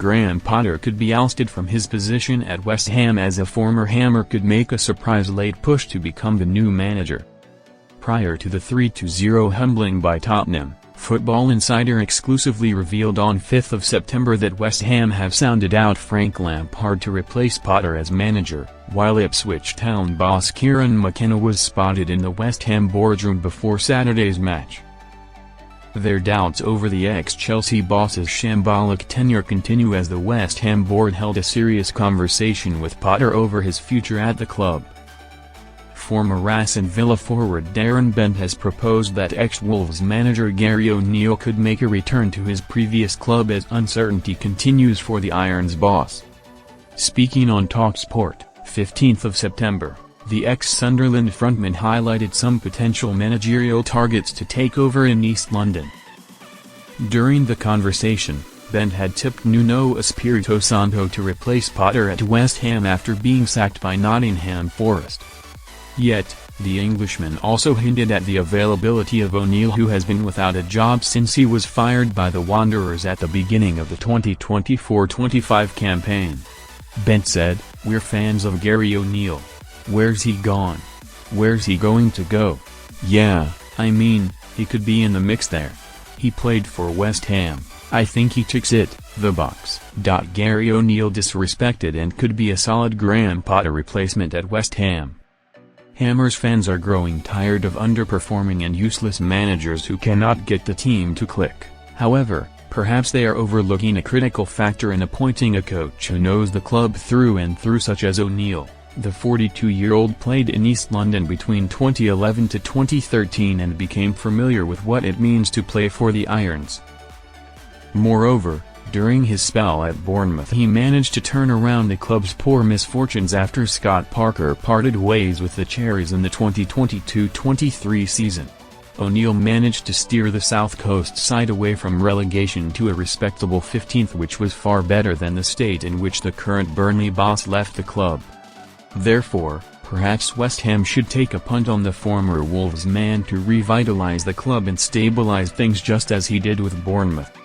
Graham Potter could be ousted from his position at West Ham, as a former Hammer could make a surprise late push to become the new manager. Prior to the 3-0 humbling by Tottenham, Football Insider exclusively revealed on 5 September that West Ham have sounded out Frank Lampard to replace Potter as manager, while Ipswich Town boss Kieran McKenna was spotted in the West Ham boardroom before Saturday's match. Their doubts over the ex-Chelsea boss's shambolic tenure continue as the West Ham board held a serious conversation with Potter over his future at the club. Former Aston Villa forward Darren Bent has proposed that ex-Wolves manager Gary O'Neill could make a return to his previous club as uncertainty continues for the Irons boss. Speaking on TalkSport, 15 September, the ex-Sunderland frontman highlighted some potential managerial targets to take over in East London. During the conversation, Bent had tipped Nuno Espirito Santo to replace Potter at West Ham after being sacked by Nottingham Forest. Yet, the Englishman also hinted at the availability of O'Neill, who has been without a job since he was fired by the Wanderers at the beginning of the 2024-25 campaign. Bent said, "We're fans of Gary O'Neill. Where's he gone? Where's he going to go? Yeah, I mean, he could be in the mix there. He played for West Ham. I think he ticks it, the box." Gary O'Neill disrespected and could be a solid Graham Potter replacement at West Ham. Hammers fans are growing tired of underperforming and useless managers who cannot get the team to click. However, perhaps they are overlooking a critical factor in appointing a coach who knows the club through and through, such as O'Neill. The 42-year-old played in East London between 2011 to 2013 and became familiar with what it means to play for the Irons. Moreover, during his spell at Bournemouth he managed to turn around the club's poor misfortunes after Scott Parker parted ways with the Cherries in the 2022-23 season. O'Neill managed to steer the South Coast side away from relegation to a respectable 15th, which was far better than the state in which the current Burnley boss left the club. Therefore, perhaps West Ham should take a punt on the former Wolves man to revitalize the club and stabilize things just as he did with Bournemouth.